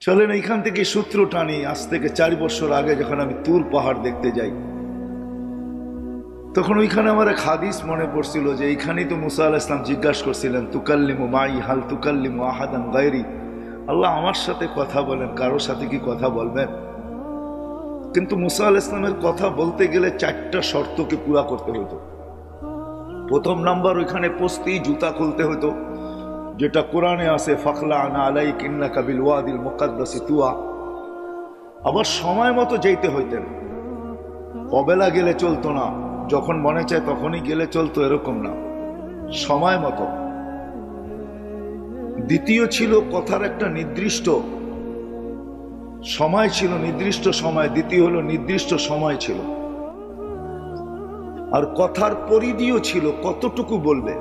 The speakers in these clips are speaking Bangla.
চলেন এইখান থেকে সূত্র টানি। আজ থেকে 4 বছর আগে যখন আমি তুর পাহাড় দেখতে যাই, তখন ওইখানে আমার এক হাদিস মনে পড়ছিল যে এইখানেই তো মুসা আলাইহিস সালাম জিজ্ঞাসা করছিলেন, তুকাল্লিমু মাই হাল তুকাল্লিমু আহাদান গায়রি, আল্লাহ আমার সাথে কথা বলেন, কারোর সাথে কি কথা বলবেন? কিন্তু মুসা আলাইহিস সালামের কথা বলতে গেলে 4টা শর্তকে পুরা করতে হতো। প্রথম নাম্বার, ওইখানে পৌঁছতেই জুতা খুলতে হতো, যেটা কোরআনে আছে, ফাখলা আনা আলাইক ইন্নাকা বিল ওয়াদিল মুকাদ্দাসি তুয়া। আবার সময় মতো যেতে হইতেন, অবেলা গেলে চলতো না, যখন মনে চায় তখনই গেলে চলতো, এরকম না, সময় মতো। দ্বিতীয় ছিল কথার একটা নির্দিষ্ট সময় ছিল, নির্দিষ্ট সময়। দ্বিতীয় হলো নির্দিষ্ট সময় ছিল। আর কথার পরিধিও ছিল, কতটুকু বলবে,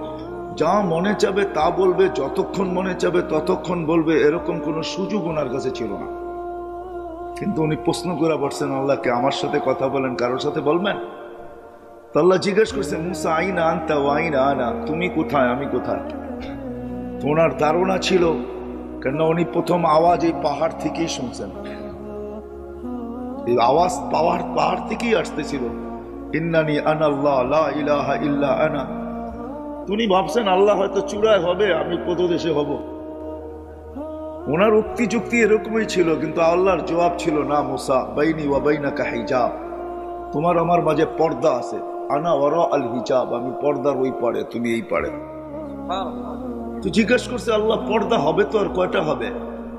যা মনে চাবে তা বলবে, যতক্ষণ মনে চাবে ততক্ষণ বলবে, এরকম কোনো সুযোগ ওনার কাছে ছিল না। কিন্তু উনি প্রশ্ন করে বসছেন আল্লাহকে, আমার সাথে কথা বলেন, কারোর সাথে বলবেন? তো আল্লাহ জিজ্ঞেস করছে, মুসা আইনা আনতা ওয়া আইনা আনা, তুমি কোথায়, আমি কোথায়? তো ওনার ধারণা ছিল, কেননা উনি প্রথম আওয়াজ এই পাহাড় থেকেই শুনছেন, এই আওয়াজ পাহাড় থেকেই আসতেছিল, ইন্নানি আনাল্লাহ লা ইলাহা ইল্লা আনা। উনি ভাবছেন আল্লাহ হয়তো চূড়ায় হবে, আমি পদদেশে হব। ওনার উক্তি যুক্তি এরকমই ছিল, কিন্তু আল্লাহর জবাব ছিল, না মুসা, বাইনি ওয়া বাইনাকা হিজাব, তোমার আমার মাঝে পর্দা আছে, আনা ওয়ারা আল হিজাব, আমি পর্দার ওই পারে, তুমি এই পারে। তো জিজ্ঞেস করছে আল্লাহ, পর্দা হবে তো আর কয়টা হবে?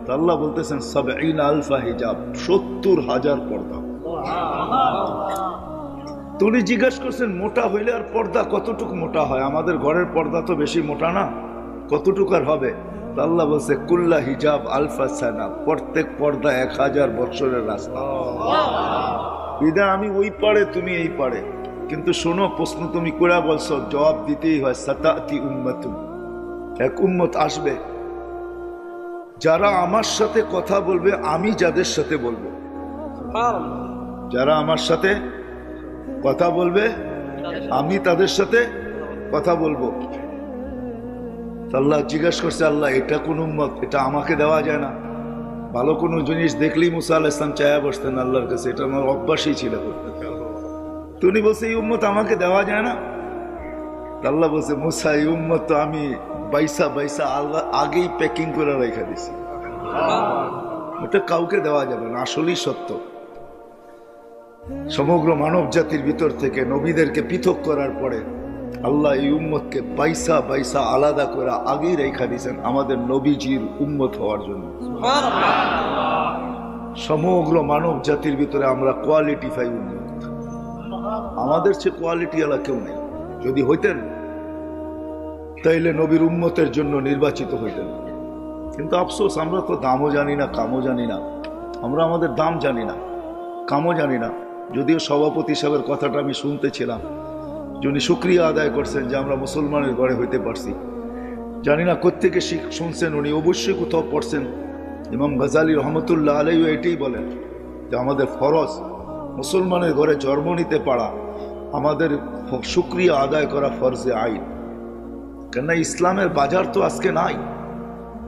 তো আল্লাহ বলতেছেন, ৭০ আলফা হিজাব, ৭০,০০০ পর্দা। তো উনি জিজ্ঞেস করছেন, মোটা হইলে আর পর্দা কতটুকু মোটা হয়? আমাদের ঘরের পর্দা তো বেশি মোটা না, কতটুকু আর হবে? তো আল্লাহ বলছে, কুল্লা হিজাব আলফা সানা, প্রত্যেক পর্দা ১০০০ বছরের রাস্তা। বিদা আমি ওই পারে, তুমি এই পারে। কিন্তু শোনো, প্রশ্ন তুমি করে বলছো, জবাব দিতেই হয়। সাতাতি উম্মাতুন, এক উম্মত আসবে যারা আমার সাথে কথা বলবে, আমি যাদের সাথে বলবো। যারা আমার সাথে কথা বলবে, আমি তাদের সাথে কথা বলবো। আল্লাহ জিজ্ঞাসা করছে, আল্লাহ এটা কোন উম্মত? এটা আমাকে দেওয়া যায় না। ভালো কোনো জিনিস দেখলেই মুসা আলাইহিস সালাম চায়া বসতেন আল্লাহর কাছে, এটা আমার অভ্যাসই ছিল। তো উনি বলছে, এই উম্মত আমাকে দেওয়া যায় না। আল্লাহ বলছে, মুসা, এই উম্মত তো আমি বাইসা আল্লাহ আগেই প্যাকিং করে রেখে দিছি, ওটা কাউকে দেওয়া যাবে না। আসলেই সত্য, সমগ্র মানব জাতির ভিতর থেকে নবীদেরকে পৃথক করার পরে আল্লাহ এই উম্মতকে বাইসা আলাদা করে আগেই রেখা দিয়েছেন আমাদের নবীজির উম্মত হওয়ার জন্য। সমগ্র মানব জাতির ভিতরে আমরা কোয়ালিটিফাই উম্মত, আমাদের চেয়ে কোয়ালিটি আলা কেউ নেই। যদি হইতেন তাইলে নবীর উম্মতের জন্য নির্বাচিত হইতেন। কিন্তু আফসোস, আমরা তো দামও জানি না, কামও জানি না। আমরা আমাদের দাম জানি না, কামও জানি না। যদিও সভাপতি সাহেবের কথাটা আমি শুনতেছিলাম, যিনি শুকরিয়া আদায় করছেন যে আমরা মুসলমানের ঘরে হইতে পারছি। জানি না কোত্থেকে শুনছেন, উনি অবশ্যই কোথাও পড়ছেন। ইমাম গাজালি রহমতুল্লাহ আলাইহি এটাই বলেন যে আমাদের ফরজ মুসলমানের ঘরে জন্ম নিতে পারা, আমাদের শুকরিয়া আদায় করা ফরজে আইন। কেননা ইসলামের বাজার তো আজকে নাই,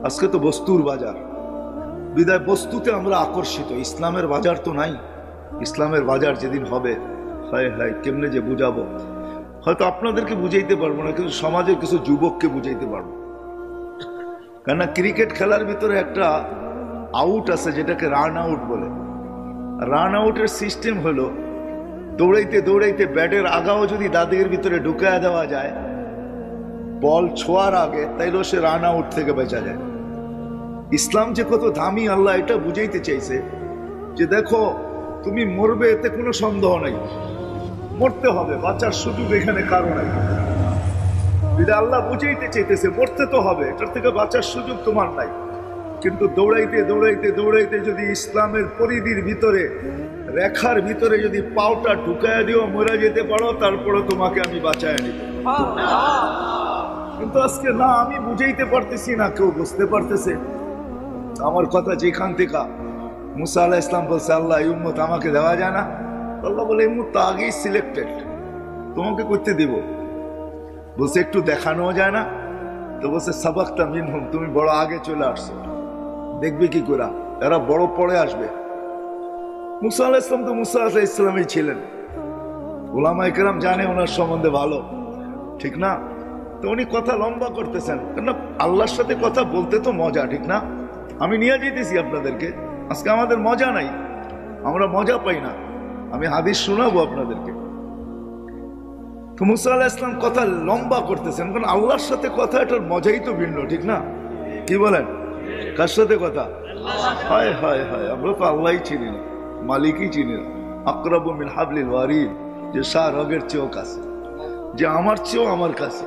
আজকে তো বস্তুর বাজার। বিদায় বস্তুতে আমরা আকর্ষিত, ইসলামের বাজার তো নাই। ইসলামের বাজার যেদিন হবে, হায় হায় কেমনে যে বুঝাবো। হয়তো আপনাদেরকে বুঝাইতে পারবো না, কিন্তু সমাজের কিছু যুবককে বুঝাইতে পারবো। কেননা ক্রিকেট খেলার ভিতরে একটা আউট আছে, যেটাকে রান আউট বলে। রান আউটের সিস্টেম হলো, দৌড়াইতে দৌড়াইতে ব্যাটের আগাও যদি দাদির ভিতরে ঢুকায় দেওয়া যায় বল ছোঁয়ার আগে, তাইলেও সে রান আউট থেকে বেঁচা যায়। ইসলাম যে কত দামি, আল্লাহ এটা বুঝাইতে চাইছে যে দেখো, তুমি মরবে, এতে কোনো সন্দেহ নাই, মরতে হবে, বাঁচার সুযোগ এখানে কারো নাই। আল্লাহ বুঝাইতে চাইতেছে মরতে তো হবে, এটার থেকে বাঁচার সুযোগ তোমার নাই। কিন্তু দৌড়াইতে দৌড়াইতে দৌড়াইতে যদি ইসলামের পরিধির ভিতরে, রেখার ভিতরে যদি পাওটা ঢুকায় দিও, মরে যেতে পারো, তারপরে তোমাকে আমি বাঁচায় নিব। কিন্তু আজকে না, আমি বুঝাইতে পারতেছি না, কেউ বুঝতে পারতেছে আমার কথা। যেখান থেকে মুসা আলাইহিস সালাম বলছে, আল্লাহ এই উম্মত আমাকে দেওয়া যায় না, আল্লাহ বলে, এই উম্মত তো আগেই সিলেক্টেড, তোমাকে করতে দিব। বলছে একটু দেখানো যায় না? তো বলছে, সাবাক্তা মিনহুম, তুমি বড় আগে চলে আসছো, দেখবে কি করে। এরা বড় পরে আসবে। মুসা আলাইহিস সালাম তো মুসা আলাইহিস সালামই ছিলেন, উলামায়ে কেরাম জানে ওনার সম্বন্ধে ভালো, ঠিক না? তো উনি কথা লম্বা করতেছেন, কেন আল্লাহর সাথে কথা বলতে তো মজা, ঠিক না? আমি নিয়ে যেতেছি আপনাদেরকে, আজকে আমাদের মজা নাই, আমরা মজা পাই না, আমি হাদিস শোনাবো আপনাদেরকে। তো মুসা আলাইহিস সালাম কথা লম্বা করতেছেন, কারণ আল্লাহর সাথে কথা, এটার মজাই তো ভিন্ন, ঠিক না? কি বলেন? কার সাথে কথা? হায় হায় হায়, আমরা তো আল্লাহই চিনি না, মালিকই চিনি না। আকরাবু মিন হাবলিল ওয়ারিদ, যে শাহ রগের চেয়েও কাছে, যে আমার চেয়েও আমার কাছে।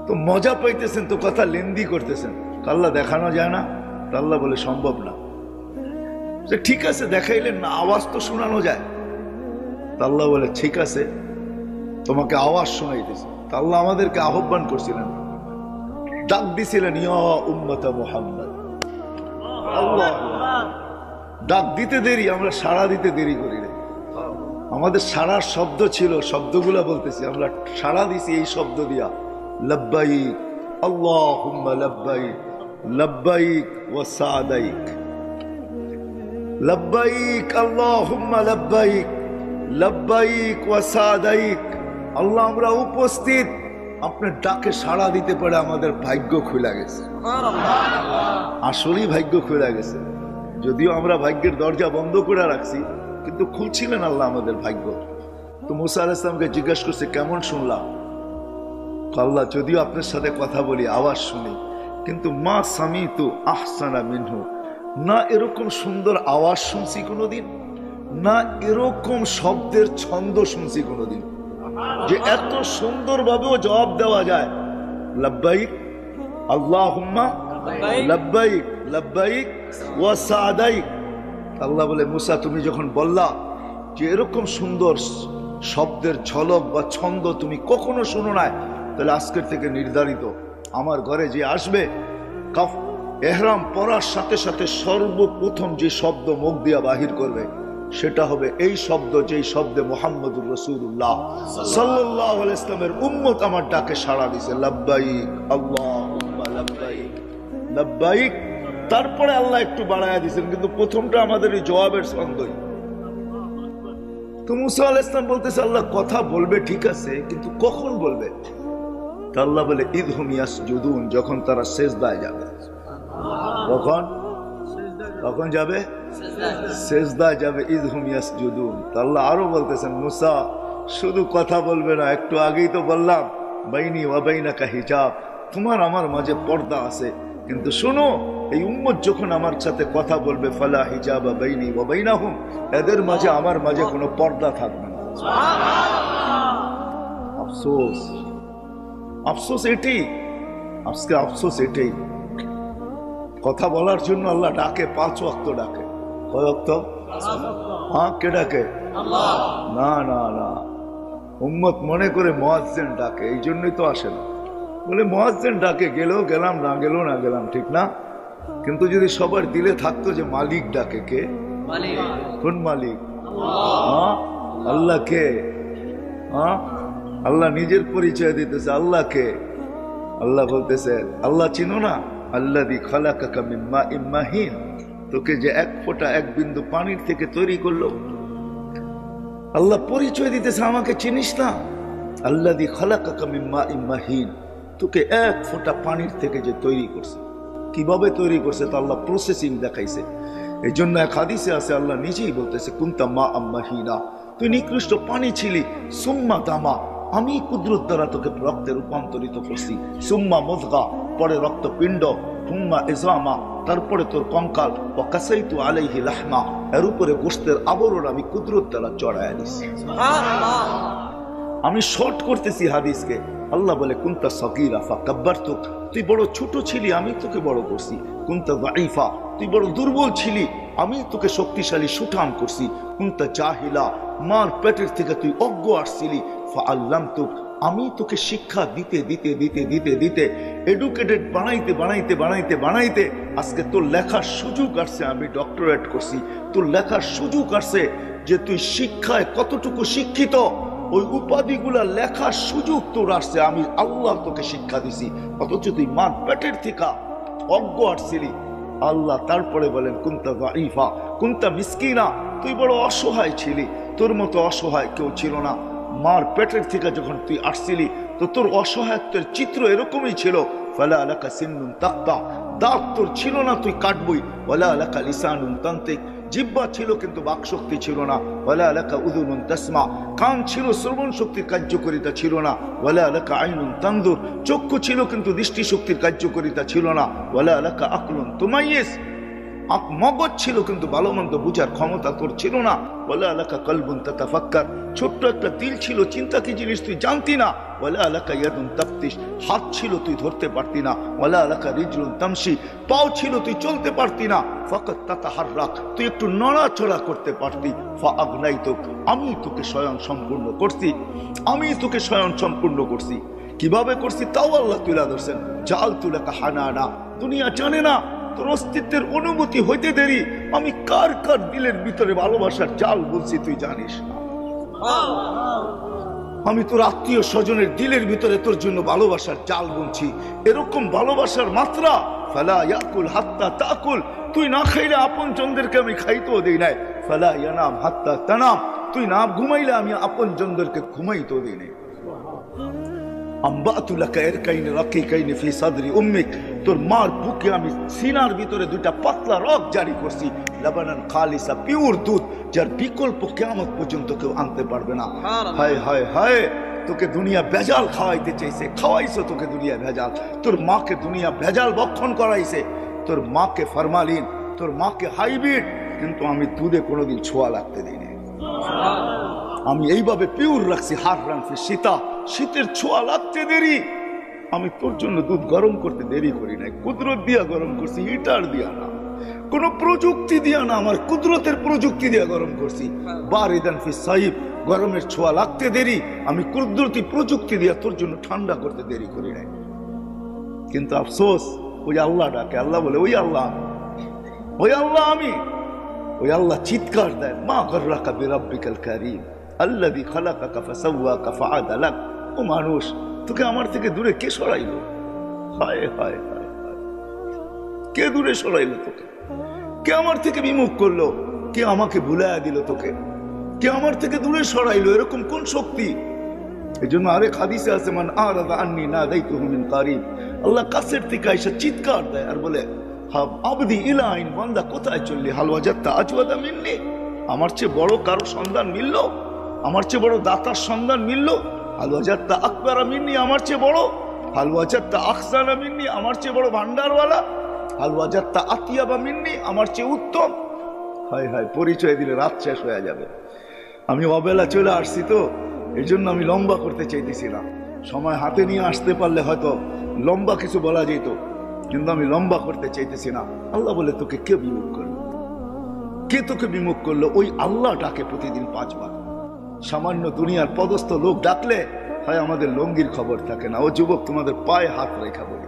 তো মজা পাইতেছেন তো কথা লেন্দি করতেছেন, আল্লাহ দেখানো যায় না? আল্লাহ বলে সম্ভব না। ঠিক আছে দেখাইলেন না, আওয়াজ তো শোনানো যায়। আল্লাহ বলে ঠিক আছে, তোমাকে আওয়াজ শোনাইতেছে। আল্লাহ আমাদেরকে আহ্বান করছিলেন, ডাক দিছিলেন, ইয়া উম্মতা মুহাম্মদ। আল্লাহ ডাক দিতে দেরি, আমরা সাড়া দিতে দেরি করি না। আমাদের সাড়ার শব্দ ছিল, শব্দগুলা বলতেছি, আমরা সাড়া দিছি এই শব্দ দিয়া, লব্বাইক আল্লাহুম্মা লব্বাইক, লব্বাইক ওয়া সাদাইক, লব্বাইক আল্লাহুম্মা লব্বাইক, লব্বাইক ওয়া সাদাইক। আল্লাহ আমরা উপস্থিত, আপনার ডাকে সাড়া দিতে পারে আমাদের ভাগ্য খুলে গেছে, আসলেই ভাগ্য খুলে গেছে। যদিও আমরা ভাগ্যের দরজা বন্ধ করে রাখছি, কিন্তু খুলছিলেন আল্লাহ আমাদের ভাগ্য। তো মুসা আলাইহিস সালামকে জিজ্ঞাসা করছে, কেমন শুনলাম? আল্লাহ যদিও আপনার সাথে কথা বলি, আওয়াজ শুনি, কিন্তু মা সামিতু আহসানা মিনহু, না এরকম সুন্দর আওয়াজ শুনছি কোনোদিন, না এরকম শব্দের ছন্দ শুনছি কোনোদিন, যে এত সুন্দরভাবেও জবাব দেওয়া যায়, লব্বাইক আল্লাহুম্মা লব্বাইক, লব্বাইক ওয়া সাদাইক। আল্লাহ বলে, মুসা তুমি যখন বললা যে এরকম সুন্দর শব্দের ঝলক বা ছন্দ তুমি কখনো শুনো নাই, তাহলে আজকের থেকে নির্ধারিত, আমার ঘরে যে আসবে, এহরাম পরার সাথে সাথে সর্বপ্রথম যে শব্দ মুখ দিয়া বাহির করবে, সেটা হবে এই শব্দ, যেই শব্দে মুহাম্মদুর রাসূলুল্লাহ সাল্লাল্লাহু আলাইহি ওয়াসাল্লামের উম্মত আমার ডাকে সাড়া দিছে, লব্বাইক আল্লাহুম্মা লব্বাইক, লব্বাইক। তারপরে আল্লাহ একটু বাড়ায়া দিয়েছেন, কিন্তু প্রথমটা আমাদের এই জবাবের ছন্দই। তো মুসা আলাইহিস সালাম বলতেছে, আল্লাহ কথা বলবে ঠিক আছে, কিন্তু কখন বলবে? তা আল্লাহ বলে, ইদহুম ইয়াসজুদুন, যখন তারা সিজদায় যাবে। কখন? কখন যাবে? সিজদায় যাবে, ইদহুম ইয়াসজুদুন। তা আল্লাহ আরো বলতেছেন, মুসা শুধু কথা বলবে না, একটু আগেই তো বললাম বাইনি ওয়া বাইনাকা হিজাব, তোমার আমার মাঝে পর্দা আছে, কিন্তু শোনো, এই উম্মত যখন আমার সাথে কথা বলবে, ফালা হিজাবা বাইনি ওয়া বাইনাহুম, এদের মাঝে আমার মাঝে কোনো পর্দা থাকবে না। আফসোস, আফসোস এটাই, আজকে আফসোস এটাই। কথা বলার জন্য আল্লাহ ডাকে, 5 ওয়াক্ত ডাকে। কয় ওয়াক্ত? হ্যাঁ, কে ডাকে? না না না, উম্মত মনে করে মুয়াজ্জিন ডাকে, এই জন্যই তো আসে না। বলে মুয়াজ্জিন ডাকে, গেলেও গেলাম, না গেলেও না গেলাম, ঠিক না? কিন্তু যদি সবার দিলে থাকতো যে মালিক ডাকে, কে? কোন মালিক? হ্যাঁ, আল্লাহ কে? হ্যাঁ, আল্লাহ নিজের পরিচয় দিতেছে, আল্লাহ কে? আল্লাহ বলতেছে, আল্লাহ চিনো না? আল্লাযী খালাকাকা মিন মাইন মাহিন, তোকে যে এক ফোঁটা, এক বিন্দু পানির থেকে তৈরি করলো। আল্লাহ পরিচয় দিতেছে, আমাকে চিনিস না? আল্লাযী খালাকাকা মিন মাইন মাহিন, তোকে এক ফোঁটা পানির থেকে যে তৈরি করছে। কিভাবে তৈরি করছে তা আল্লাহ প্রসেসিং দেখাইছে। এই জন্য এক হাদিসে আছে, আল্লাহ নিজেই বলতেছে, কুনতা মা আম্মাহিনা, তুই নিকৃষ্ট পানি ছিলি, সুম্মা দামা, আমি কুদরত দ্বারা তোকে রক্তে রূপান্তরিত করছি, সুম্মা মুদগা, পরে রক্তপিণ্ড, সুম্মা ইজামা, তারপরে তোর কঙ্কাল, ও কাসাইতু আলাইহি লাহমা, এর উপরে গোশতের আবরণ আমি কুদরত দ্বারা চড়াইয়া দিছি। আমি শর্ট করতেছি হাদিসকে। আল্লাহ বলে, কুনতা সগীরা ফাকাব্বারতুক, তুই বড় ছোট ছিলি, আমি তোকে বড় করছি। কুনতা যায়ীফা, তুই বড় দুর্বল ছিলি, আমি তোকে শক্তিশালী সুঠাম করছি। কুনতা জাহিলা, মার পেটের থেকে তুই অজ্ঞ আসছিলি, ফাআল্লামতুক, আমি তোকে শিক্ষা দিতে দিতে দিতে দিতে দিতে এডুকেটেড বানাইতে বানাইতে বানাইতে বানাইতে আজকে তোর লেখার সুযোগ আসছে, আমি ডক্টরেট করছি। তোর লেখার সুযোগ আসছে যে তুই শিক্ষায় কতটুকু শিক্ষিত, ওই উপাধিগুলা লেখার সুযোগ তোর আসছে, আমি আল্লাহ তোকে শিক্ষা দিছি। অথচ তুই মার পেটের থেকে অজ্ঞ আসছিলি, আল্লাহ তারপরে বলেন কুনতা যাইফা কুনতা মিসকিনা, তুই বড় অসহায় ছিলি, তোর মতো অসহায় কেউ ছিল না। মার পেটের থেকে যখন তুই আসছিলি তো তোর অসহায়ত্বের চিত্র এরকমই ছিল। ফালা লাকা সিন্নুন তাক্তা, দাঁত তোর ছিল না, তুই কাটবই। ওয়ালা লাকা লিসানুন তানতিক, জিহ্বা ছিল কিন্তু বাকশক্তি ছিল না। ওয়ালা লাকা উযুনুন তাসমা, কান ছিল, শ্রবণ শক্তির কার্যকারিতা ছিল না। ওয়ালা লাকা আইনুন তানজুর, চক্ষু ছিল কিন্তু দৃষ্টি শক্তির কার্যকারিতা ছিল না। ওয়ালা লাকা আকলুন তুমাইয়িজ, মগজ ছিল কিন্তু ভালো মন্দ বুঝার ক্ষমতা তোর ছিল না। ওয়ালা লাকা কলবুন তাতাফাক্কার, ছোট্ট একটা দিল ছিল, চিন্তা কি জিনিস তুই জানতি না। ওয়ালা লাকা ইয়াদুন তাফতিশ, হাত ছিল তুই ধরতে পারতি না। ওয়ালা লাকা রিজলুন তামশি, পাও ছিল তুই চলতে পারতি না। ফাকাত তাতাহাররাক, তুই একটু নড়াচড়া করতে পারতি। ফাআগনাইতুক, আমি তোকে স্বয়ং সম্পূর্ণ করছি, আমি তোকে স্বয়ং সম্পূর্ণ করছি। কিভাবে করছি তাও আল্লাহ তুলে ধরছেন। জাআলতু লাকা হানানা, দুনিয়া জানে না তোর অস্তিত্বের অনুভূতি হইতে দেরি আমি কার কার দিলের ভিতরে ভালোবাসার জাল বলছি তুই জানিস না। আমি তোর আত্মীয় স্বজনের দিলের ভিতরে তোর জন্য ভালোবাসার জাল বুনছি। এরকম ভালোবাসার মাত্রা, ফালা ইয়াকুল হাত্তা তাকুল, তুই না খাইলে আপন জনদেরকে আমি খাইতেও দেই নাই। ফালা ইয়ানাম হাত্তা তানাম, তুই না ঘুমাইলে আমি আপন জনদেরকে ঘুমাইতেও দেই নাই। আম্বাতু লাকা ইরকাইনি রাকিকাইনি ফি সাদরি উম্মিক, তোর মার বুকে আমি সিনার ভিতরে দুইটা পাতলা রগ জারি করছি। লাবানান খালিসা, পিওর দুধ, যার বিকল্প কিয়ামত পর্যন্ত কেউ আনতে পারবে না। হায় হায় হায়, তোকে দুনিয়া ভেজাল খাওয়াইতে চাইছে, খাওয়াইছো তোকে দুনিয়া ভেজাল। তোর মাকে দুনিয়া ভেজাল ভক্ষণ করাইছে, তোর মাকে ফরমালিন, তোর মাকে হাইব্রিড, কিন্তু আমি দুধে কোনোদিন ছোঁয়া লাগতে দিইনি। আমি এইভাবে পিওর রাখছি। হার রাখছি শীতা, শীতের ছোঁয়া লাগতে দেরি, আমি তোর জন্য দুধ গরম করতে দেরি করি নাই। কুদরত দিয়া গরম করছি, হিটার দিয়া না, কোন প্রযুক্তি দিয়া না, আমার কুদরতের প্রযুক্তি দিয়া গরম করছি। বারিদান ফি সাইব, গরমের ছোঁয়া লাগতে দেরি, আমি কুদরতি প্রযুক্তি দিয়া তোর জন্য ঠান্ডা করতে দেরি করি নাই। কিন্তু আফসোস, ওই আল্লাহ ডাকে, আল্লাহ বলে ওই আল্লাহ আমি, ওই আল্লাহ আমি। ওই আল্লাহ চিৎকার দেয়, মা গররাকা বিরাব্বিকাল কারীম আল্লাযী খালাকাকা ফাসাওয়াকা ফাআদালাক। ও মানুষ, তোকে আমার থেকে দূরে কে সরাইলো? হায় হায় হায় হায়, কে দূরে সরাইলো তোকে? কে আমার থেকে বিমুখ করলো? কে আমাকে ভুলাইয়া দিল তোকে? কে আমার থেকে দূরে সরাইলো? এরকম কোন শক্তি? এই জন্য আরেক হাদিসে আছে, মান আরাদা আন্নী নাদাইতুহু মিন কারীব, আল্লাহ কাছের থেকে এসে চিৎকার দেয় আর বলে, আবদি ইলাইন, বান্দা কোথায় চললি? হাল ওয়াজাদতা আজওয়াদা মিন্নি, আমার চেয়ে বড় কারো সন্ধান মিললো? আমার চেয়ে বড় দাতার সন্ধান মিললো? হাল ওয়াজাদতা আকবারা মিন্নি, আমার চেয়ে বড়? হাল ওয়াজাদতা আখসানা মিন্নি, আমার চেয়ে বড় ভান্ডারওয়ালা? হাল ওয়াজাদতা আতিয়াবা মিন্নি, আমার চেয়ে উত্তম? হায় হায়, পরিচয় দিলে রাত শেষ হয়ে যাবে। আমি অবেলা চলে আসছি তো, এই জন্য আমি লম্বা করতে চাইতেছি না। সময় হাতে নিয়ে আসতে পারলে হয়তো লম্বা কিছু বলা যেত, কিন্তু আমি লম্বা করতে চাইতেছি না। আল্লাহ বলে, তোকে কে বিমুখ করলো? কে তোকে বিমুখ করলো? ওই আল্লাহ ডাকে প্রতিদিন 5 বার। সামান্য দুনিয়ার পদস্থ লোক ডাকলে হয় আমাদের লঙ্গির খবর থাকে না। ও যুবক, তোমাদের পায়ে হাত রেখা বলি,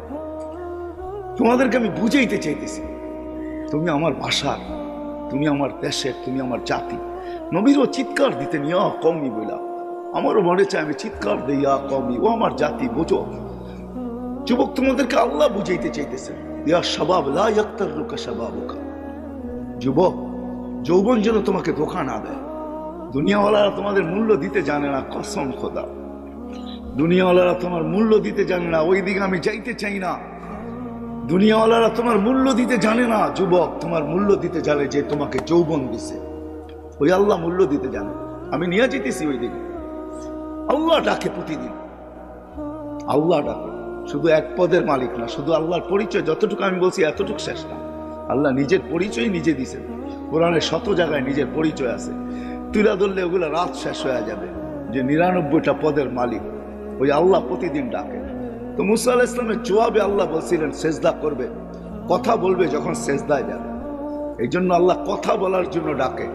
তোমাদেরকে আমি বুঝাইতে চাইতেছি, তুমি আমার ভাষার, তুমি আমার দেশের, তুমি আমার জাতি। নবীরও চিৎকার দিতে নিয়া কমই বইলা, আমারও মনে চায় আমি চিৎকার দিই, ইয়া কওমি, ও আমার জাতি বোঝো। যুবক, তোমাদেরকে আল্লাহ বুঝাইতে চাইতেছে, ইয়া শাবাব লা ইয়াক্তারুকা শাবাবুকা, যুবক, যৌবন যেন তোমাকে ধোঁকা না দেয়। দুনিয়াওয়ালারা তোমাদের মূল্য দিতে জানে না, কসম খোদা, দুনিয়াওয়ালারা তোমার মূল্য দিতে জানে না। ওই দিকে আমি যাইতে চাই না। দুনিয়াওয়ালারা তোমার মূল্য দিতে জানে না। যুবক, তোমার মূল্য দিতে জানে যে তোমাকে যৌবন দিছে। ওই আল্লাহ মূল্য দিতে জানে। আমি নিয়ে যেতেছি ওই দিকে। আল্লাহ ডাকে প্রতিদিন, আল্লাহ ডাকে। শুধু এক পদের মালিক না, শুধু আল্লাহর পরিচয় যতটুকু আমি বলছি এতটুকু শেষ না। আল্লাহ নিজের পরিচয় নিজে দিছেন। কোরআনের 100 জায়গায় নিজের পরিচয় আছে। তুলা ধরলে ওগুলো রাত শেষ হয়ে যাবে, যে 99টা পদের মালিক ওই আল্লাহ প্রতিদিন ডাকে। তো মুসা আলাইহিস সালামের জবাবে আল্লাহ বলছিলেন সেজদা করবে, কথা বলবে যখন সেজদায় যাবে। এই জন্য আল্লাহ কথা বলার জন্য ডাকে।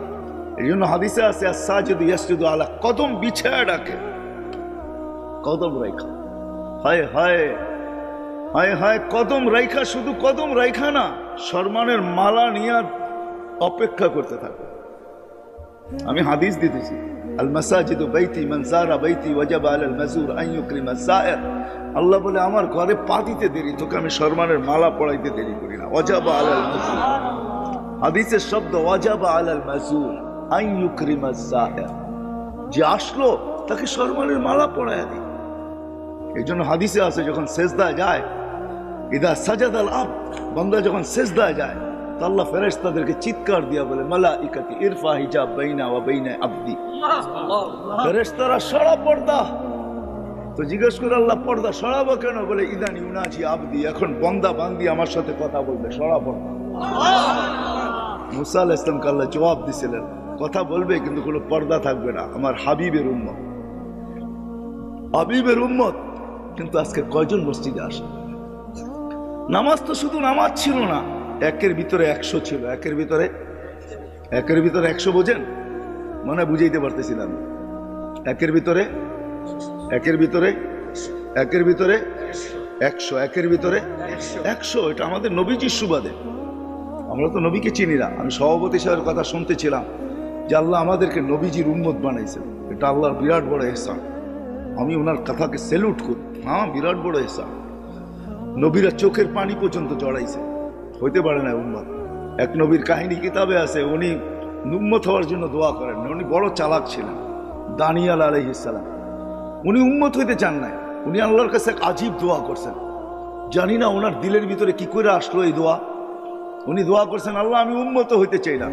এই জন্য হাদিসে আছে, আস-সাজিদু ইয়াসজুদু আলা কদম, বিছায়া ডাকে, কদম রাইখা। হায় হায় হায় হায়, কদম রাইখা, শুধু কদম রাইখা না, সম্মানের মালা নিয়ে অপেক্ষা করতে থাকে। আমি হাদিস দিতেছি, আল মাসাজিদু বাইতি মান যারা বাইতি ওয়াজাবা আলাল মাযুর আন ইউকরিমা যায়ের। আল্লাহ বলে আমার ঘরে পা দিতে দেরি, তোকে আমি সম্মানের মালা পরাইতে দেরি করি না। ওয়াজাবা আলাল মাযুর, হাদিসের শব্দ ওয়াজাবা আলাল মাযুর আন ইউকরিমা যায়ের, যে আসলো তাকে সম্মানের মালা পরায়া দিই। এই জন্য হাদিসে আছে যখন সেজদায় যায়, ইদা সাজাদাল আবদ, বান্দা যখন সেজদায় যায় তো আল্লাহ ফেরেশতাদেরকে চিৎকার দিয়া বলে মালাইকাতি ইরফা হিজাব বাইনা ওয়া বাইনা আবদি। ফেরেশতারা সরা পর্দা। তো জিজ্ঞেস করে আল্লাহ পর্দা সরাবো কেন? বলে ইদানি উনাজি আবদি, এখন বান্দা বান্দি আমার সাথে কথা বলবে, সরা পর্দা। মুসা আলাইহিস সালামকে আল্লাহ জবাব দিছিলেন কথা বলবে কিন্তু কোনো পর্দা থাকবে না, আমার হাবিবের উম্মত, হাবিবের উম্মত। কিন্তু আজকে কয়জন মসজিদে আসে? নামাজ তো শুধু নামাজ ছিল না, একের ভিতরে 100 ছিল। একের ভিতরে 100 বোঝেন? মানে বুঝাইতে পারতেছিলাম। একের ভিতরে 100, একের ভিতরে 100। এটা আমাদের নবীজির সুবাদে। আমরা তো নবীকে চিনি না। আমি সভাপতি সাহেবের কথা শুনতেছিলাম যে আল্লাহ আমাদেরকে নবীজির উম্মত বানাইছেন, এটা আল্লাহর বিরাট বড় ইহসান। আমি ওনার কথাকে স্যালুট করি। হ্যাঁ, বিরাট বড় ইহসান। নবীরা চোখের পানি পর্যন্ত জড়াইছে, হইতে পারে না উম্মত। এক নবীর কাহিনী কিতাবে আছে, উনি উম্মত হওয়ার জন্য দোয়া করেন। উনি বড় চালাক ছিলেন, দানিয়াল আলাইহিস সালাম। উনি উম্মত হইতে চান নাই, উনি আল্লাহর কাছে এক আজীব দোয়া করছেন। জানি না ওনার দিলের ভিতরে কি করে আসলো এই দোয়া। উনি দোয়া করছেন, আল্লাহ আমি উম্মত হইতে চাই না,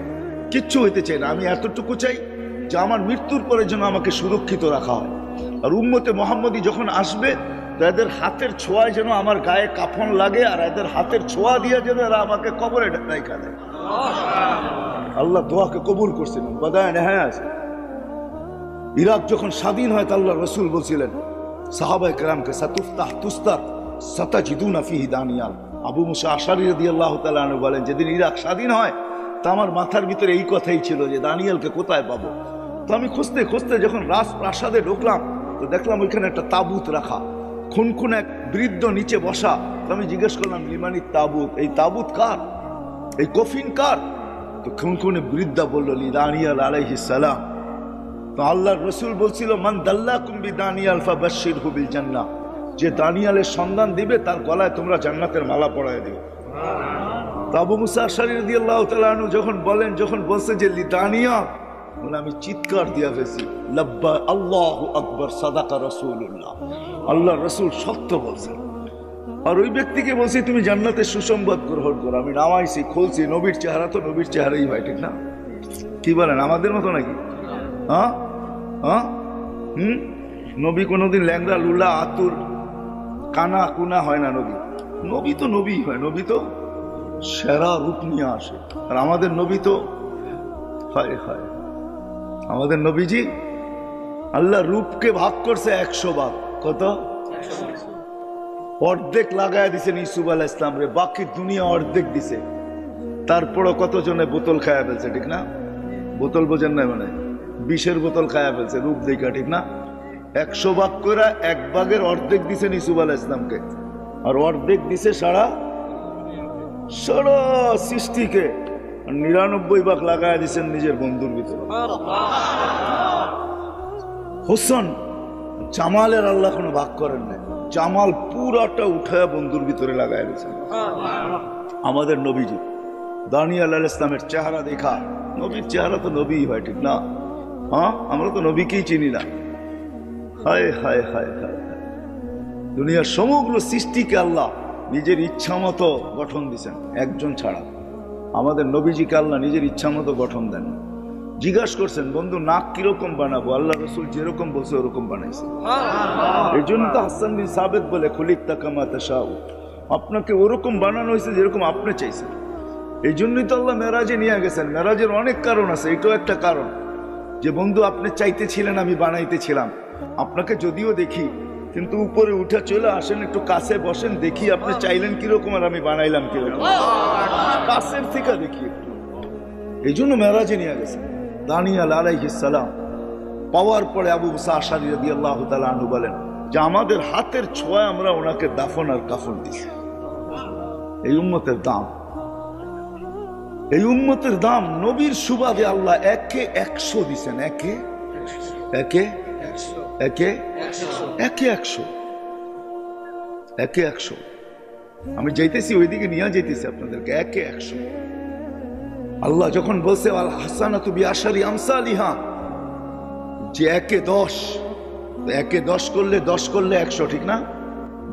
কিচ্ছু হইতে চাই না, আমি এতটুকু চাই যে আমার মৃত্যুর পরে যেন আমাকে সুরক্ষিত রাখা হয়। আর উম্মতে মুহাম্মদী যখন আসবে তো এদের হাতের ছোঁয়ায় যেন আমার গায়ে কাফন লাগে, আর এদের হাতের ছোঁয়া দিয়ে যেন এরা আমাকে কবরে রাইখা দেয়। আল্লাহ দোয়াকে কবুল করছিলেন। বাদায় নেহায় আছে। ইরাক যখন স্বাধীন হয় তা আল্লাহ রসুল বলছিলেন সাহাবায়ে কেরামকে, সাতুফতাহ তুস্তার সাতাজিদুনা ফিহি দানিয়াল। আবু মুসা আশারী রাদিয়াল্লাহু তাআলা আনহু বলেন, যেদিন ইরাক স্বাধীন হয় তা আমার মাথার ভিতরে এই কথাই ছিল যে দানিয়ালকে কোথায় পাবো। তো আমি খুঁজতে খুঁজতে যখন রাজপ্রাসাদে ঢুকলাম তো দেখলাম ওইখানে একটা তাবুত রাখা, খুনখুন এক বৃদ্ধ নিচে বসা। তো আমি জিজ্ঞেস করলাম লিমানির তাবুত, এই তাবুত কার, এই কফিন কার? তো খুনখুনে বৃদ্ধা বললো লি দানিয়াল আলাইহিস সালাম। তো আল্লাহর রাসূল বলছিল মান দাল্লাকুম বিদানিয়াল ফাবাশশিরহু বিল জান্নাহ, যে দানিয়ালের সন্ধান দিবে তার গলায় তোমরা জান্নাতের মালা পরায় দিও। তো আবু মুসা আশআরী রাদিয়াল্লাহু তাআলা আনহু যখন বলছে যে লি দানিয়াল, বলে আমি চিৎকার দিয়া ফেলছি লাব্বা আল্লাহু আকবার সাদাকা রাসূলুল্লাহ, আল্লাহর রাসূল সত্য বলছেন। আর ওই ব্যক্তিকে বলছি তুমি জান্নাতের সুসংবাদ গ্রহণ করো। আমি নামাইছি, খুলছি, নবীর চেহারা তো নবীর চেহারাই হয়, ঠিক না? কি বলেন, আমাদের মতো নাকি? হ্যাঁ হ্যাঁ নবী কোনোদিন ল্যাংড়া লুলা আতুর কানা কুনা হয় না। নবী তো নবী হয়, নবী তো সেরা রূপ নিয়ে আসে। আর আমাদের নবী তো হায় হায়, আমাদের নবীজি আল্লাহ রূপকে ভাগ করছে 100 ভাগ। কত? অর্ধেক লাগায় দিছেন ইউসুফ আলাইহিস সালাম রে, বাকি দুনিয়া অর্ধেক দিছে। তারপরও কতজনে বোতল খায়া ফেলছে, ঠিক না? বোতল বোঝেন না, মানে 20-এর বোতল খায়া ফেলছে রূপ দেখা, ঠিক না? 100 ভাগ করে 1 ভাগের অর্ধেক দিছেন ইউসুফ আলাইহিস সালামকে, আর অর্ধেক দিছে সারা সৃষ্টিকে। 99 ভাগ লাগায় দিচ্ছেন নিজের বন্ধুর ভিতরে। হোসেন জামালের আল্লাহ কোনো ভাগ করেন নাই, জামাল পুরাটা উঠায় বন্ধুর ভিতরে লাগায় দিয়েছেন। আমাদের নবীজি দানিয়াল আলাইহিস সালামের চেহারা দেখা, নবীর চেহারা তো নবী হয়, ঠিক না? হ্যাঁ, আমরা তো নবীকেই চিনি না। হায় হায় হায় হায়, দুনিয়ার সমগ্র সৃষ্টিকে আল্লাহ নিজের ইচ্ছা মতো গঠন দিচ্ছেন, একজন ছাড়া। আমাদের নবীজিকে আল্লাহ নিজের ইচ্ছা মতো গঠন দেন। জিজ্ঞাসা করছেন বন্ধু নাক কিরকম বানাবো, আল্লাহ রসুল যেরকম বলছে ওরকম বানাইছে। এই জন্য তো হাসান বিন সাবিত বলে খুলিকতা কামা তাশাউ, আপনাকে ওরকম বানানো হয়েছে যেরকম আপনি চাইছেন। এই জন্যই তো আল্লাহ মেরাজে নিয়ে গেছেন। মেরাজের অনেক কারণ আছে, এটাও একটা কারণ যে বন্ধু আপনি চাইতেছিলেন, আমি বানাইতেছিলাম। আপনাকে যদিও দেখি কিন্তু উপরে উঠে চলে আসেন, একটু কাছে বসেন, দেখি আপনি চাইলেন কিরকম আর আমি বানাইলাম কিরকম, কাছের থেকে দেখি। এই জন্য মেরাজে নিয়ে গেছে। দানিয়াল আলাইহিস সালাম পাওয়ার পরে আবু মুসা আশআরী রাদিয়াল্লাহু তাআলা আনহু বলেন যে আমাদের হাতের ছোঁয়ায় আমরা ওনাকে দাফন আর কাফন দিছি। এই উম্মতের দাম, এই উম্মতের দাম নবীর সুবাদে আল্লাহ 1-100 দিছেন। 1 একে একে একে 100 একে 100 আমি যাইতেছি ওইদিকে নিয়ে যাইতেছি আপনাদেরকে একে 100 আল্লাহ যখন বলছে আল হাসানাতু বিআশারি আমসালিহা যে একে 10 একে 10 করলে 100 ঠিক না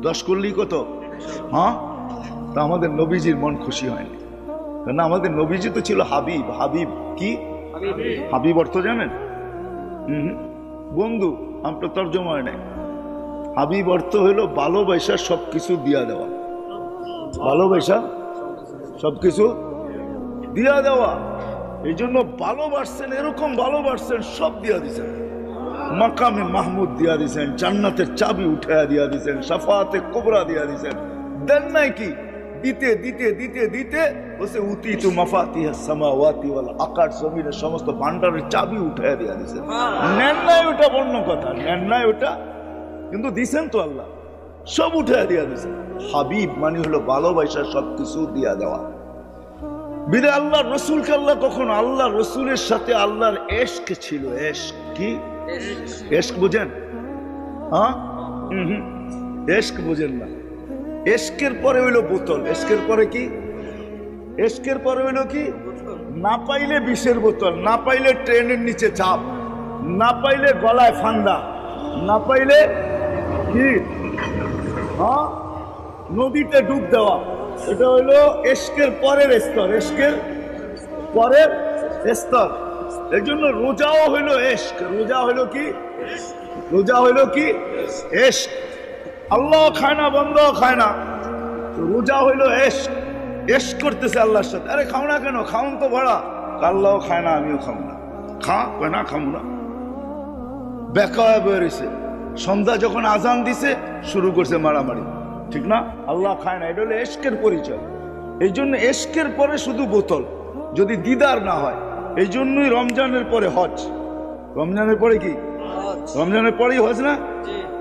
10 করলেই কত হ্যাঁ তা আমাদের নবীজির মন খুশি হয়নি কারণ আমাদের নবীজি তো ছিল হাবিব হাবিব কি হাবিব অর্থ জানেন বন্ধু আপনার তর্জমা হয় নাই হাবিব অর্থ হইল ভালোবাসা সবকিছু দিয়া দেওয়া ভালোবাসা সবকিছু দিয়া দেওয়া এই জন্য ভালোবাসছেন এরকম ভালোবাসছেন সব দিয়া দিছেন মাকামে মাহমুদ দিয়া দিছেন জান্নাতের চাবি উঠাইয়া দিয়া দিছেন শাফাআতে কুবরা দিয়া দিছেন দেন নাই কি দিতে দিতে দিতে দিতে বসে উতিতু মাফাতিহাস সামাওয়াতি ওয়াল আকাশ জমিনের সমস্ত ভান্ডারের চাবি উঠাইয়া দিয়া দিছেন নেন নাই ওটা অন্য কথা নেন নাই ওটা কিন্তু দিছেন তো আল্লাহ সব উঠাইয়া দিয়া দিছেন হাবিব মানে হলো ভালোবাসা সবকিছু দিয়া দেওয়া বিদে আল্লাহ রসুলকে আল্লাহ কখন আল্লাহ রসুলের সাথে আল্লাহর এশক ছিল এশক কি এশক বুঝেন হ্যাঁ এশক বুঝেন না এশকের পরে হইলো বোতল এশকের পরে কি এশকের পরে হইলো কি না পাইলে বিষের বোতল না পাইলে ট্রেনের নিচে চাপ না পাইলে গলায় ফান্দা না পাইলে কি হ্যাঁ নদীতে ডুব দেওয়া এটা হইলো এশকের পরের স্তর এশকের পরের স্তর এই জন্য রোজাও হইলো এশক রোজা হইলো কি রোজা হইলো কি এশক আল্লাহ খায় না বন্ধ খায় না রোজা হইলো এশক এশক করতেছে আল্লাহর সাথে আরে খাও না কেন খাউন তো ভরা আল্লাহ খায় না আমিও খাবো না খা না খাবো না বেকায় বেরিয়েছে সন্ধ্যা যখন আজান দিছে শুরু করছে মারামারি ঠিক না আল্লাহ খায় না এটা হলো এশকের পরিচয় এই জন্য এশকের পরে শুধু বোতল যদি দিদার না হয় এই জন্যই রমজানের পরে হজ রমজানের পরে কি রমজানের পরেই হজ না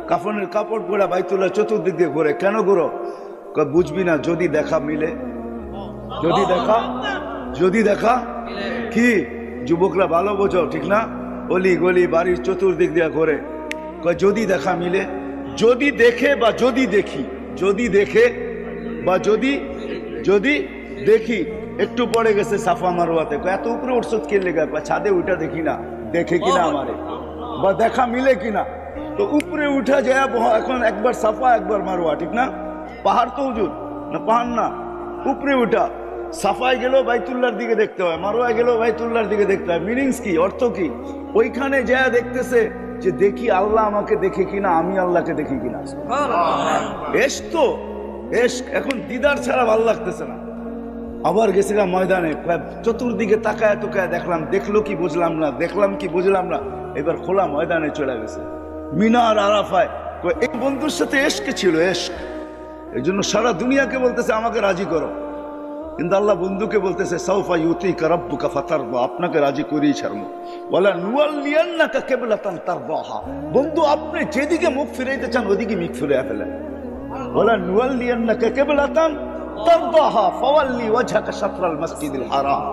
কাফনের কাপড় পরা বাইতুল্লাহ চতুর্দিক দিয়ে ঘোরে কেন ঘোরো বুঝবি না যদি দেখা মিলে যদি দেখা কি যুবকরা ভালো বোঝো ঠিক না অলি গলি বাড়ির চতুর্দিক দিয়ে ঘোরে যদি দেখা মিলে যদি দেখে বা যদি দেখি যদি দেখে বা যদি দেখি একটু পরে গেছে সাফা মারওয়াতে এত উপরে উঠছত কে লেগে ছাদে উঠা দেখি না দেখে কিনা আমারে বা দেখা মিলে কিনা তো উপরে উঠা যায় এখন একবার সাফা একবার মারওয়া ঠিক না পাহাড় তো হুজুর না পাহাড় না উপরে উঠা সাফায় গেলেও বাইতুল্লাহর দিকে দেখতে হয় মারওয়ায় গেলেও বাইতুল্লাহর দিকে দেখতে হয় মিনিংস কি অর্থ কি ওইখানে যা দেখতেছে যে দেখি আল্লাহ আমাকে দেখে কিনা আমি আল্লাহকে দেখি কিনা এশক তো এশক এখন দিদার ছাড়া ভালো লাগতেছে না আবার গেছিলাম ময়দানে চতুর্দিকে তাকায় তোকায় দেখলাম দেখলো কি বুঝলাম না দেখলাম কি বুঝলাম না এবার খোলা ময়দানে চলে গেছে মিনার আরাফায় এই বন্ধুর সাথে এশক ছিল এশক এই জন্য সারা দুনিয়াকে বলতেছে আমাকে রাজি করো কিন্তু আল্লাহ বন্ধুকে বলতেছে সাউফা ইউতিকা রাব্বুকা ফাতারদা আপনাকে রাজি করেই ছাড়বো ওয়ালা নুওয়াল্লিয়ান্নাকা কিবলাতান তারদাহা বন্ধু আপনি যেদিকে মুখ ফিরাইতে চান ওদিকে মুখ ফিরিয়ে ফেলেন ওয়ালা নুওয়াল্লিয়ান্নাকা কিবলাতান তারদাহা ফাওয়াল্লি ওয়াজহাকা শাতরাল মাসজিদিল হারাম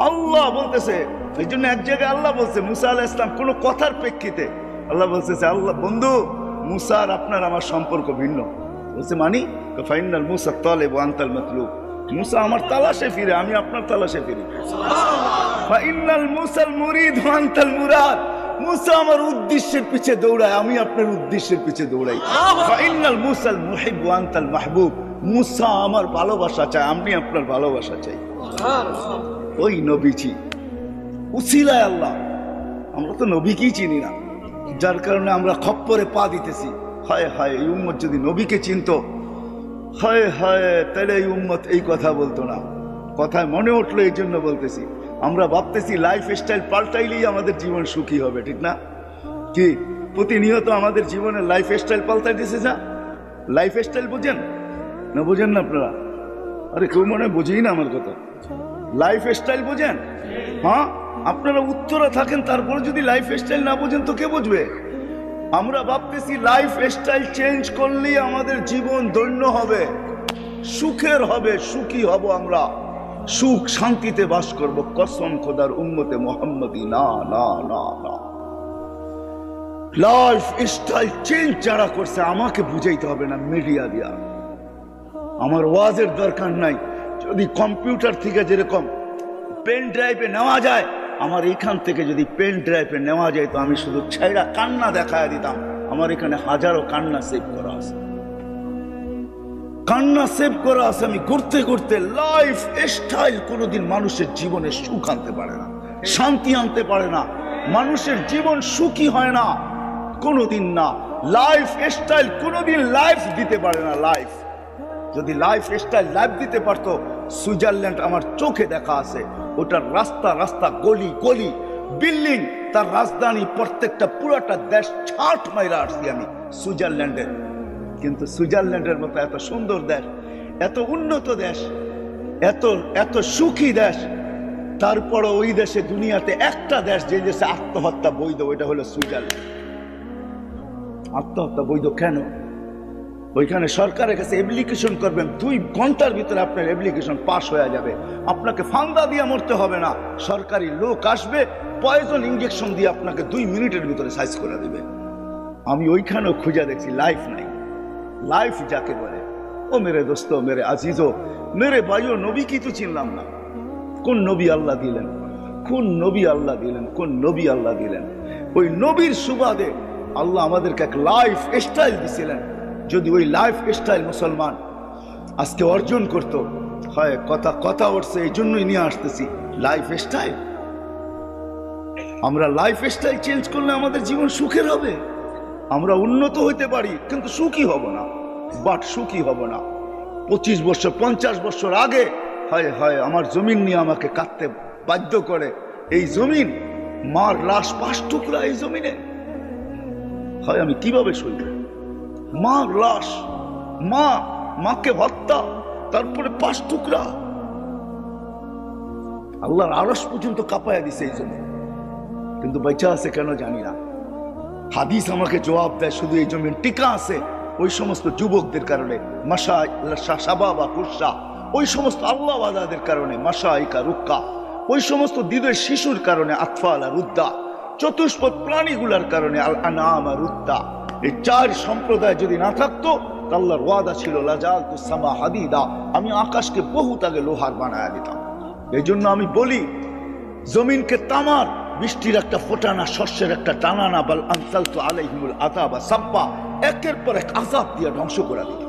আল্লাহ বলতেছে এই জন্য এক জায়গায় আল্লাহ বলছে মুসা আলাইহিস সালাম কোন কথার প্রেক্ষিতে আল্লাহ বলতেছে আল্লাহ বন্ধু মুসা আর আপনার আমার সম্পর্ক ভিন্ন বলছে মানি ফাইনাল মুসা তালিব ওয়া আনতাল মাতলুব মুসা আমার তালাশে ফিরে আমি আপনার তালাশে ফিরি ফাইনাল মুসাল মুরিদ ওয়া আনতাল মুরাদ মুসা আমার উদ্দেশ্যের পিছে দৌড়ায় আমি আপনার উদ্দেশ্যের পিছে দৌড়াই ফাইনাল মুসাল মুহিব ওয়া আনতাল মাহবুব মুসা আমার ভালোবাসা চায় আমি আপনার ভালোবাসা চাই ওই নবীজি উসিলায় আল্লাহ আমরা তো নবীকেই চিনি না যার কারণে আমরা খপ্পরে পা দিতেছি হায় হায় এই উম্মত যদি নবীকে চিনতো হায় হায় তাহলে এই উম্মত এই কথা বলতো না কথায় মনে উঠলো এই জন্য বলতেছি আমরা ভাবতেছি লাইফ স্টাইল পাল্টাইলেই আমাদের জীবন সুখী হবে ঠিক না কি প্রতিনিয়ত আমাদের জীবনের লাইফ স্টাইল পাল্টাইতেছে যা লাইফ স্টাইল বুঝেন না বুঝেন না আপনারা আরে কেউ মনে বুঝেই না আমার কথা লাইফ স্টাইল বুঝেন হ্যাঁ আপনারা উত্তরে থাকেন তারপরে যদি লাইফ স্টাইল না বুঝেন তো কে বুঝবে আমরা ভাবতেছি লাইফ স্টাইল চেঞ্জ করলেই আমাদের জীবন ধন্য হবে সুখের হবে সুখী হব আমরা সুখ শান্তিতে বাস করব কসম খোদার উম্মতে মুহাম্মদী না না না না লাইফ স্টাইল চেঞ্জ যারা করছে আমাকে বুঝাইতে হবে না মিডিয়া দিয়া, আমার ওয়াজের দরকার নাই। যদি কম্পিউটার থেকে যেরকম পেন ড্রাইভে নেওয়া যায়, আমার এখান থেকে যদি পেন ড্রাইভে নেওয়া যায় তো আমি শুধু ছেড়া কান্না দেখায় দিতাম। আমার এখানে হাজারো কান্না সেভ করা আছে, কান্না সেভ করা আছে। আমি করতে করতে লাইফ স্টাইল কোনোদিন মানুষের জীবনে সুখ আনতে পারে না, শান্তি আনতে পারে না। মানুষের জীবন সুখী হয় না কোনোদিন না। লাইফ স্টাইল কোনোদিন লাইফ দিতে পারে না। লাইফ যদি লাইফ স্টাইল লাইফ দিতে পারতো, সুইজারল্যান্ড আমার চোখে দেখা আছে, ওটার রাস্তা রাস্তা গলি গলি বিল্ডিং, তার রাজধানী, প্রত্যেকটা পুরাটা দেশ ছাট মাইরা আসছি আমি সুইজারল্যান্ডের। কিন্তু সুইজারল্যান্ডের মতো এত সুন্দর দেশ, এত উন্নত দেশ, এত এত সুখী দেশ, তারপরও ওই দেশে দুনিয়াতে একটা দেশ যে দেশে আত্মহত্যা বৈধ, ওইটা হলো সুইজারল্যান্ড। আত্মহত্যা বৈধ কেন? ওইখানে সরকারের কাছে অ্যাপ্লিকেশন করবেন, 2 ঘন্টার ভিতরে আপনার অ্যাপ্লিকেশন পাস হয়ে যাবে। আপনাকে ফান্দা দিয়ে মরতে হবে না, সরকারি লোক আসবে পয়জন ইঞ্জেকশন দিয়ে আপনাকে 2 মিনিটের ভিতরে সাইজ করে দিবে। আমি ওইখানেও খুঁজে দেখছি লাইফ নাই। লাইফ যাকে বলে, ও মেরে দোস্ত, মেরে আজিজো, মেরে ভাইও, নবী কি তো চিনলাম না। কোন নবী আল্লাহ দিলেন, কোন নবী আল্লাহ দিলেন, কোন নবী আল্লাহ দিলেন? ওই নবীর সুবাদে আল্লাহ আমাদেরকে এক লাইফ স্টাইল দিছিলেন। যদি ওই লাইফ স্টাইল মুসলমান আজকে অর্জন করত, হয় কথা কথা উঠছে, এই জন্যই নিয়ে আসতেছি লাইফ স্টাইল। আমরা লাইফ স্টাইল চেঞ্জ করলে আমাদের জীবন সুখের হবে। আমরা উন্নত হইতে পারি কিন্তু সুখী হব না, বাট সুখী হব না। 25 বছর 50 বছর আগে হয় হয় আমার জমিন নিয়ে আমাকে কাটতে বাধ্য করে। এই জমিন, মার লাশ 5 টুকরা এই জমিনে, হয় আমি কিভাবে সইব? মার লাশ, মাকে হত্যা, তারপরে 5 টুকরা। আল্লাহর আরশ পর্যন্ত কাঁপায়া দিছে এই জমিন, কিন্তু বেঁচে আছে কেন জানি না। হাদিস আমাকে জবাব দেয়, শুধু এই জমিন টিকা আছে ওই সমস্ত যুবকদের কারণে, ওই সমস্ত আল্লাহওয়ালাদের কারণে, মাশাইকা রুক্কা, ওই সমস্ত দিদের শিশুর কারণে, আতফালা রুদ্দা, চতুষ্পদ প্রাণীগুলার কারণে, আল আনামা রুদ্দা। এই 4 সম্প্রদায় যদি না থাকতো, আল্লাহর ওয়াদা ছিল লাজালতু সামা হাদিদা, আমি আকাশকে বহুত আগে লোহার বানায়া দিতাম। এই জন্য আমি বলি, জমিনকে তামার, বৃষ্টির একটা ফোটানা, শস্যের একটা টানানা, বাল আনসালতু আলাইহিমুল আযাবা সাব্বা, একের পর এক আযাব দিয়ে ধ্বংস করে দিতাম।